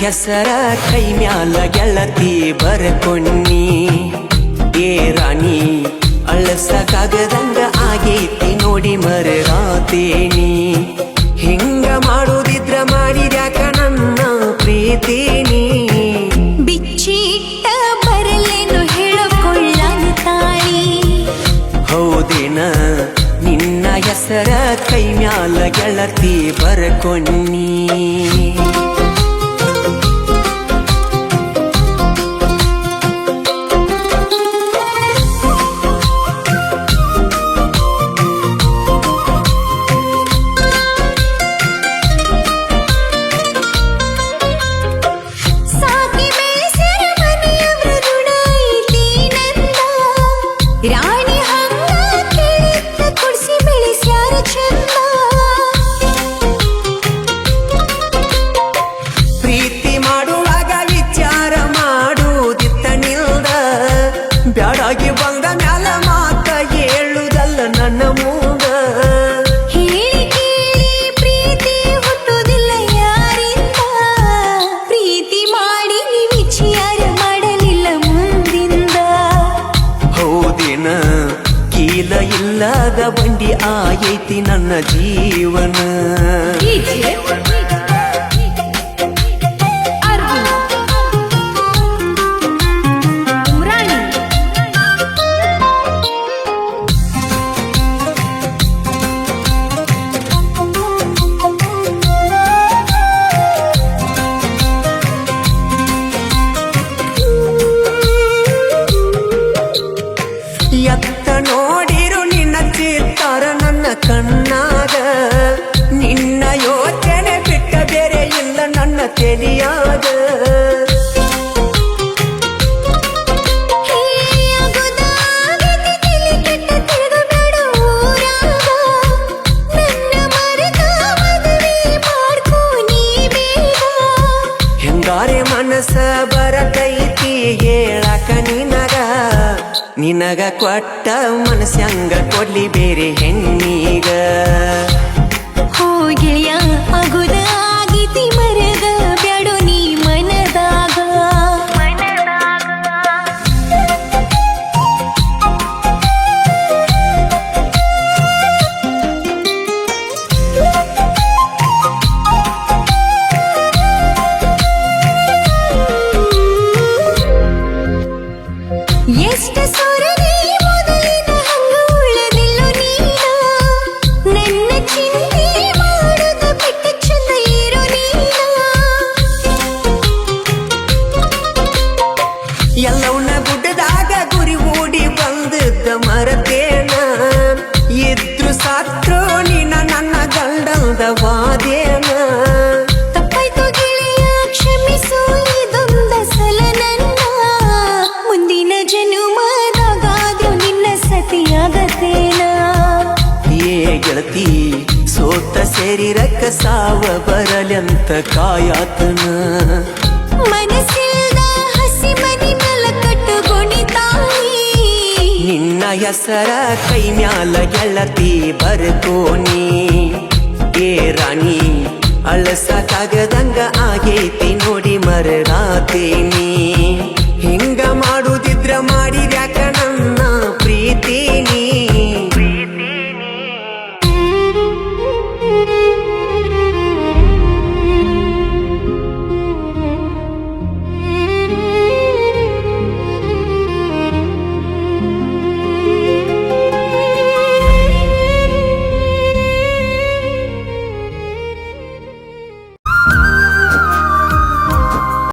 ಹೆಸರ ಕೈ ಮ್ಯಾಲ ಗೆಳತಿ ಬರ್ಕೊನ್ನಿ. ಏ ರಾಣಿ ಅಳಸಕ್ಕಾಗದಂಗ ಆಗೈತಿ ನೋಡಿ ಮರರಾತೇನಿ. ಹಿಂಗ ಮಾಡುದಿದ್ರ ಮಾಡಿದ್ಯಾಕ ನನ್ನ ಪ್ರೀತಿನಿ. ಬಿಚ್ಚಿಟ್ಟ ಬರಲೇನು ಹೇಳಿಕೊಳ್ಳನ ತಾಳಿ. ಹೌದೇನ ನಿನ್ನ ಹೆಸರ ಕೈ ಮ್ಯಾಲ ಗೆಳತಿ ಬರ್ಕೊನ್ನಿ. ರಾಣಿ ಹಂಗ ಕೇಳಿದ್ದ ಕುಡಿಸಿ ಬೆಳೆಸ್ಯಾರ ಚಂದ. ಪ್ರೀತಿ ಮಾಡುವಾಗ ವಿಚಾರ ಮಾಡುದಿತ್ತ ನಿಲ್ದ. ಬ್ಯಾಡಾಗಿ ಬಂದ ಮ್ಯಾಲ ಮಾತ ಹೇಳುದಲ್ಲ ನನ್ನ ಮೂಗ. ಹೇಳಿ ಕೇಳಿ ಪ್ರೀತಿ ಹುಟ್ಟುವುದಿಲ್ಲ ಯಾರಿಂದ. ಪ್ರೀತಿ ಮಾಡಿ ನೀ ವಿಚಾರ ಮಾಡಲಿಲ್ಲ ಮುಂದಿಂದ. ಹೌದೇನ ಕೀಲ ಇಲ್ಲದ ಬಂಡಿ ಆಗೈತಿ ನನ್ನ ಜೀವನ. ಎತ್ತ ನೋಡಿರು ನಿನ್ನ ಚಿತ್ತಾರ ನನ್ನ ಕಣ್ಣಾಗ. ನಿನ್ನ ಯೋಚನೆ ಬಿಟ್ಟ ಬೇರೆ ಇಲ್ಲ ನನ್ನ ತೆಲಿಯಾಗ. ಹೆಂಗಾರೆ ಮನಸ್ಸ ಬರತೈತಿ ಹೇಳಕ ನಿನಗ ಕೊಟ್ಟ ಮನಸ್ಸಂಗ ಕೊಡ್ಲಿ ಬೇರೆ ಹೆಣ್ಣಿಗ. ಹೋಗಿಯ ಅಗುದ ಆಗಿತಿ ಮರದ ಬ್ಯಾಡೋ ನೀ ಮನದಾಗ. ಎಷ್ಟ ಸೊರಗಿ ಮೊದಲಿನ ಹಂಗ ಉಳ್ಳದಿಲ್ಲ ನೀನ. ನನ್ನ ಚಿಂತೆ ಮಾಡುದ ಬಿಟ್ಟ ಚಂದ ಇರೋ ನೀನ. ಎಲ್ಲವನ್ನ ಗುಡ್ಡದಾಗ ಗುರಿ ಓಡಿ ಬಂದದ್ದ ಮರತೇನ. ಇದ್ರು ಸಾತ್ರು ನೀನ ನನ್ನ ಗಂಡಲ್ದ ವಾದೇನ. ತಪ್ಪಾಯ್ತು ಗೆಳೆಯ ಕ್ಷಮಿಸು ಇದೊಂದ ಸಲ ನನ್ನ. ಮುಂದಿನ ಜನುಮದಾಗಾದ್ರೂ ನಿನ್ನ ಸತಿಯಾಗತೇನ. ಏ ಗೆಳತಿ ಸೋತ ಸೇರಿರಕ್ಕ ಸಾವ ಬರಲೆಂತ ಕಾಯಾತನ. ಮನಸ್ಸಿಲ್ದ ಹಸಿ ಮನಿ ಮೇಲ ಕಟ್ಟುಕೊಂಡಿದ್ದಾಯಿ. ನಿನ್ನ ಹೆಸರ ಕೈ ಮ್ಯಾಲ ಗೆಳತಿ ಬರ್ಕೋನಿ. ಏ ರಾಣಿ ಅಳಸಕ್ಕಾಗದಂಗ ಆಗೈತಿ ನೋಡಿ ಮರರಾತೇನಿ.